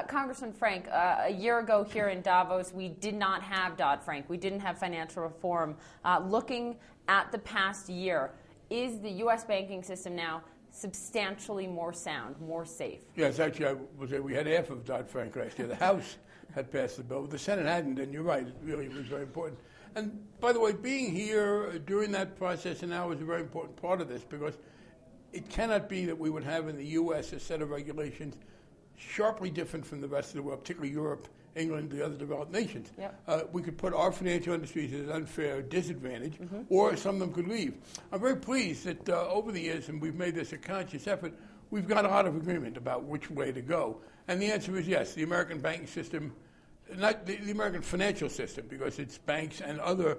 Congressman Frank, a year ago here in Davos, we did not have Dodd-Frank. We didn't have financial reform. Looking at the past year, is the U.S. banking system now substantially more sound, more safe? Yes, actually, I would say we had half of Dodd-Frank last year. The House had passed the bill, but the Senate hadn't, and you're right, it really was very important. And by the way, being here during that process and now is a very important part of this, because it cannot be that we would have in the U.S. a set of regulations sharply different from the rest of the world, particularly Europe, England, the other developed nations. Yep. We could put our financial industries at an unfair disadvantage, or some of them could leave. I'm very pleased that over the years, and we've made this a conscious effort, we've got a lot of agreement about which way to go. And the answer is yes, the American banking system, not the American financial system, because it's banks and other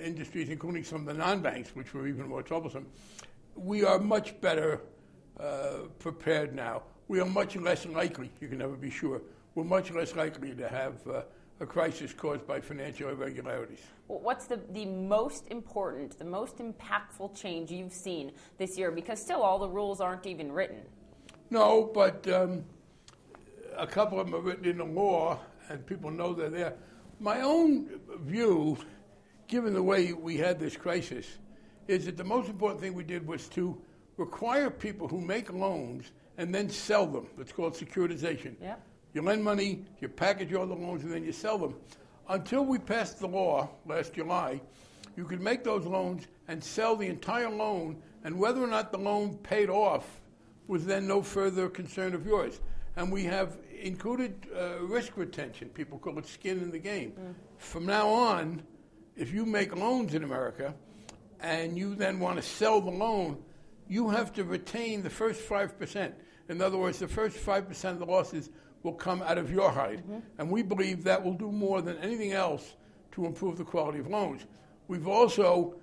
industries, including some of the non-banks, which were even more troublesome. We are much better prepared now. We are much less likely, you can never be sure, we're much less likely to have a crisis caused by financial irregularities. Well, what's the most important, the most impactful change you've seen this year? Because still all the rules aren't even written. No, but a couple of them are written into law, and people know they're there. My own view, given the way we had this crisis, is that the most important thing we did was to require people who make loans and then sell them. It's called securitization. Yep. You lend money, you package all the loans, and then you sell them. Until we passed the law last July, you could make those loans and sell the entire loan, and whether or not the loan paid off was then no further concern of yours. And we have included risk retention. People call it skin in the game. From now on, if you make loans in America and you then want to sell the loan, you have to retain the first 5%. In other words, the first 5% of the losses will come out of your hide. And we believe that will do more than anything else to improve the quality of loans. We've also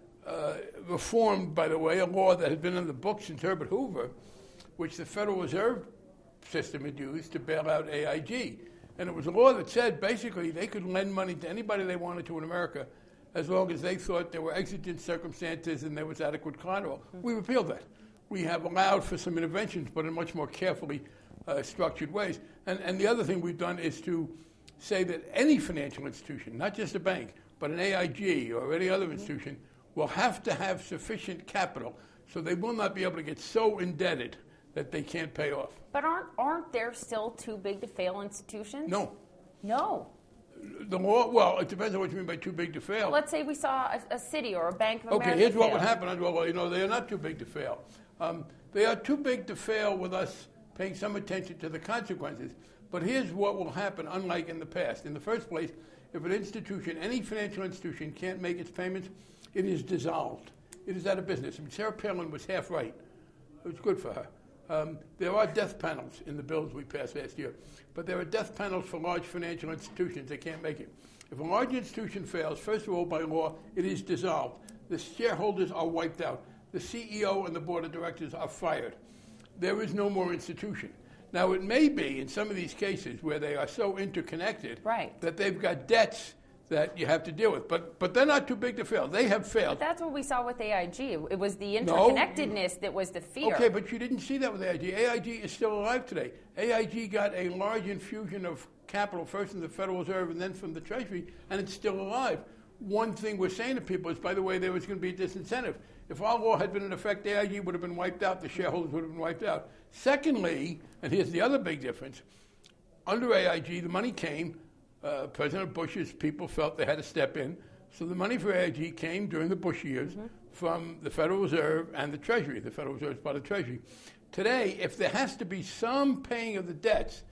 reformed, by the way, a law that had been in the books since Herbert Hoover, which the Federal Reserve System had used to bail out AIG. And it was a law that said basically they could lend money to anybody they wanted to in America as long as they thought there were exigent circumstances and there was adequate collateral. We repealed that. We have allowed for some interventions, but in much more carefully structured ways. And the other thing we've done is to say that any financial institution, not just a bank, but an AIG or any other institution, will have to have sufficient capital, so they will not be able to get so indebted that they can't pay off. But aren't there still too big to fail institutions? No. No. The law, well, it depends on what you mean by too big to fail. Well, let's say we saw a city or a Bank of America. Okay, here's what fail. would happen. Well, you know, they are not too big to fail. They are too big to fail with us paying some attention to the consequences. But here's what will happen, unlike in the past. In the first place, if an institution, any financial institution, can't make its payments, it is dissolved. It is out of business. I mean, Sarah Palin was half right. It was good for her. There are death panels in the bills we passed last year, but there are death panels for large financial institutions that can't make it. If a large institution fails, first of all, by law, it is dissolved. The shareholders are wiped out. The CEO and the board of directors are fired. There is no more institution. Now, it may be in some of these cases where they are so interconnected that they've got debts that you have to deal with. But they're not too big to fail. They have failed. But that's what we saw with AIG. It was the interconnectedness that was the fear. Okay, but you didn't see that with AIG. AIG is still alive today. AIG got a large infusion of capital, first from the Federal Reserve and then from the Treasury, and it's still alive. One thing we're saying to people is, by the way, there was going to be a disincentive. If our law had been in effect, AIG would have been wiped out. The shareholders would have been wiped out. Secondly, and here's the other big difference, under AIG, the money came. President Bush's people felt they had to step in. So the money for AIG came during the Bush years from the Federal Reserve and the Treasury. The Federal Reserve is part of the Treasury. Today, if there has to be some paying of the debts,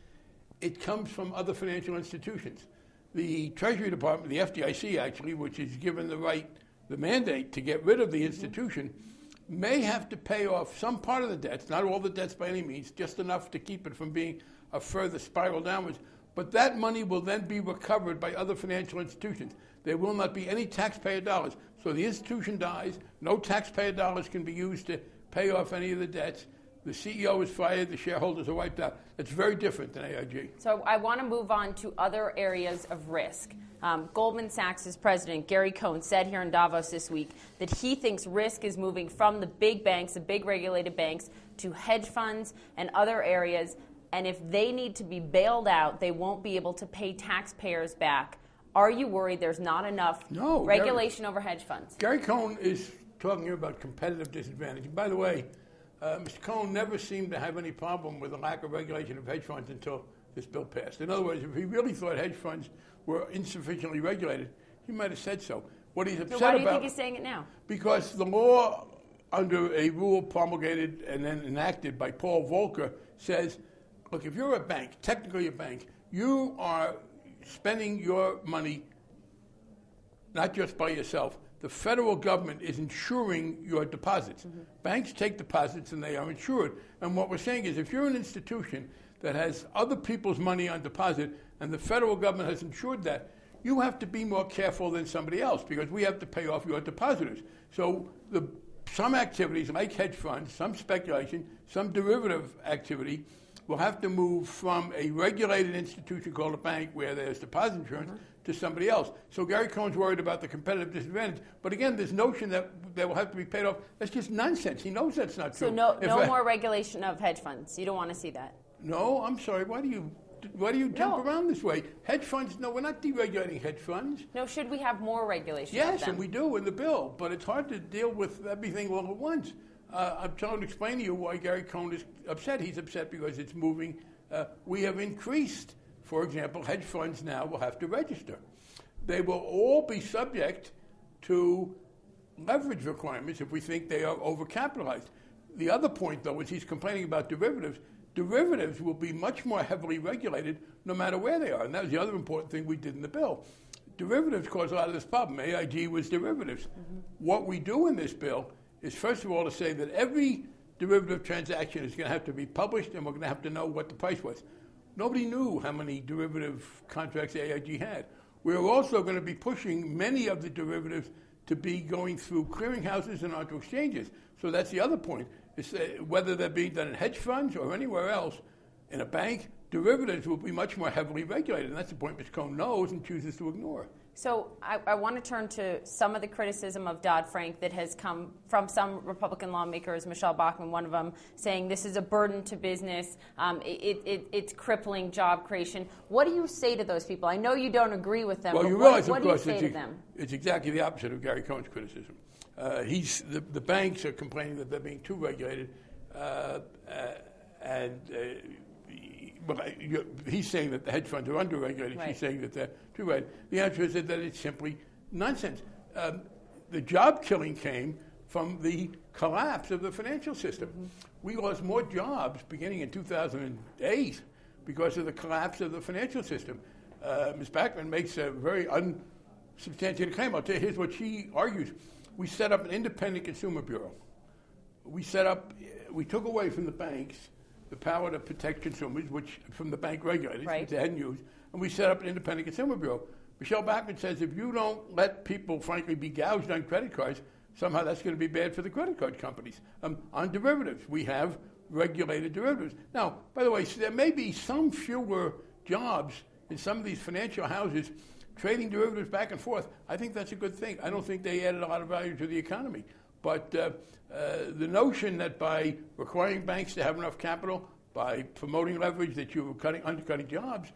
it comes from other financial institutions. The Treasury Department, the FDIC actually, which is given the mandate to get rid of the institution, may have to pay off some part of the debts, not all the debts by any means, just enough to keep it from being a further spiral downwards. But that money will then be recovered by other financial institutions. There will not be any taxpayer dollars. So the institution dies, no taxpayer dollars can be used to pay off any of the debts. The CEO is fired, the shareholders are wiped out. It's very different than AIG. So I want to move on to other areas of risk. Goldman Sachs' president, Gary Cohn, said here in Davos this week that he thinks risk is moving from the big banks, the big regulated banks, to hedge funds and other areas. and if they need to be bailed out, they won't be able to pay taxpayers back. Are you worried there's not enough regulation over hedge funds? Gary Cohn is talking here about competitive disadvantage. And by the way, Mr. Cohn never seemed to have any problem with the lack of regulation of hedge funds until this bill passed. In other words, if he really thought hedge funds were insufficiently regulated, he might have said so. What he's upset about... So why do you think he's saying it now? Because the law, under a rule promulgated and then enacted by Paul Volcker, says, look, if you're a bank, technically a bank, you are spending your money not just by yourself. The federal government is insuring your deposits. Mm-hmm. Banks take deposits and they are insured. And what we're saying is if you're an institution that has other people's money on deposit and the federal government has insured that, you have to be more careful than somebody else because we have to pay off your depositors. So some activities like hedge funds, some speculation, some derivative activity will have to move from a regulated institution called a bank where there's deposit insurance to somebody else. So Gary Cohn's worried about the competitive disadvantage. But again, this notion that they will have to be paid off, that's just nonsense. He knows that's not true. So no more regulation of hedge funds. You don't want to see that? No, I'm sorry. Why do you jump around this way? Hedge funds, no, we're not deregulating hedge funds. No, should we have more regulation Yes, of them? and we do in the bill, but it's hard to deal with everything all at once. I'm trying to explain to you why Gary Cohn is upset. He's upset because it's moving. We have increased, for example, hedge funds now will have to register. They will all be subject to leverage requirements if we think they are overcapitalized. The other point, though, is he's complaining about derivatives. Derivatives will be much more heavily regulated no matter where they are, and that was the other important thing we did in the bill. Derivatives cause a lot of this problem. AIG was derivatives. Mm-hmm. What we do in this bill is, first of all, to say that every derivative transaction is going to have to be published and we're going to have to know what the price was. Nobody knew how many derivative contracts AIG had. We're also going to be pushing many of the derivatives to be going through clearinghouses and onto exchanges. So that's the other point. It's, whether they're being done in hedge funds or anywhere else, in a bank, derivatives will be much more heavily regulated. And that's the point Mr. Cohn knows and chooses to ignore. So I want to turn to some of the criticism of Dodd-Frank that has come from some Republican lawmakers, Michelle Bachmann, one of them, saying this is a burden to business, it's crippling job creation. What do you say to those people? I know you don't agree with them, well, but you realize, what do you say to them? It's exactly the opposite of Gary Cohn's criticism. The banks are complaining that they're being too regulated, he's saying that the hedge funds are under-regulated. Right. She's saying that they're too regulated. The answer is that it's simply nonsense. The job killing came from the collapse of the financial system. Mm-hmm. We lost more jobs beginning in 2008 because of the collapse of the financial system. Ms. Bachmann makes a very unsubstantiated claim. I'll tell you, here's what she argues. We set up an independent consumer bureau. We took away from the banks the power to protect consumers, which from the bank regulators, right, which they hadn't used, and we set up an independent consumer bureau. Michelle Bachmann says if you don't let people, frankly, be gouged on credit cards, somehow that's going to be bad for the credit card companies. On derivatives, we have regulated derivatives. Now, by the way, there may be some fewer jobs in some of these financial houses trading derivatives back and forth. I think that's a good thing. I don't think they added a lot of value to the economy. But the notion that by requiring banks to have enough capital, by promoting leverage, that you were undercutting jobs,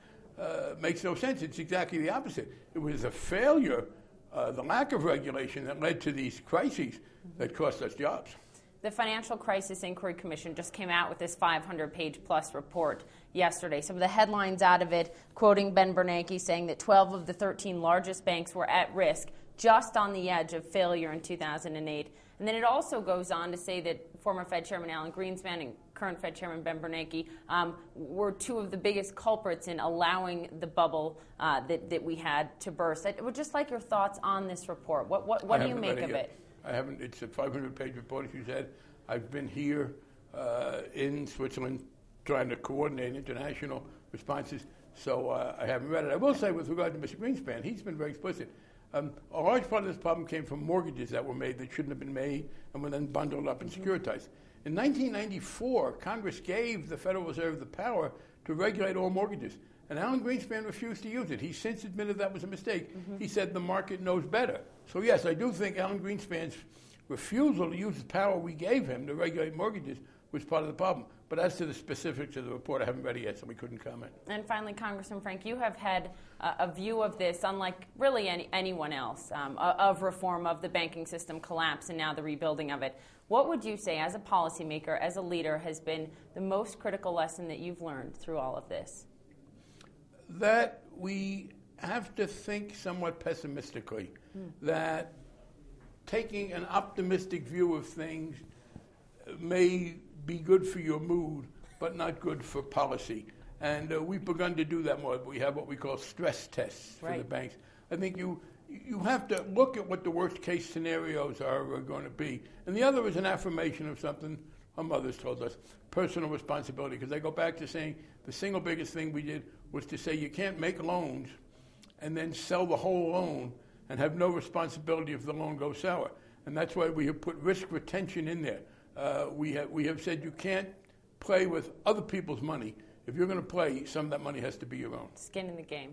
makes no sense. It's exactly the opposite. It was a failure, the lack of regulation, that led to these crises that cost us jobs. The Financial Crisis Inquiry Commission just came out with this 500-page-plus report yesterday. Some of the headlines out of it, quoting Ben Bernanke, saying that 12 of the 13 largest banks were at risk, just on the edge of failure in 2008. And then it also goes on to say that former Fed Chairman Alan Greenspan and current Fed Chairman Ben Bernanke were two of the biggest culprits in allowing the bubble that we had to burst. I would just like your thoughts on this report. What do you make of it? I haven't. It's a 500-page report, as you said. I've been here in Switzerland trying to coordinate international responses, so I haven't read it. I will say, with regard to Mr. Greenspan, he's been very explicit. A large part of this problem came from mortgages that were made that shouldn't have been made and were then bundled up and securitized. In 1994, Congress gave the Federal Reserve the power to regulate all mortgages, and Alan Greenspan refused to use it. He's since admitted that was a mistake. Mm-hmm. He said the market knows better. So yes, I do think Alan Greenspan's refusal to use the power we gave him to regulate mortgages was part of the problem. But as to the specifics of the report, I haven't read it yet, so we couldn't comment. And finally, Congressman Frank, you have had a view of this, unlike really anyone else, of reform of the banking system collapse and now the rebuilding of it. What would you say, as a policymaker, as a leader, has been the most critical lesson that you've learned through all of this? That we have to think somewhat pessimistically, that taking an optimistic view of things may be good for your mood, but not good for policy. And we've begun to do that more. We have what we call stress tests for the banks. I think you have to look at what the worst case scenarios are going to be. And the other is an affirmation of something our mothers told us, personal responsibility. Because they go back to saying the single biggest thing we did was to say you can't make loans and then sell the whole loan and have no responsibility if the loan goes sour. And that's why we have put risk retention in there. We have said you can't play with other people's money. If you're going to play, some of that money has to be your own. Skin in the game.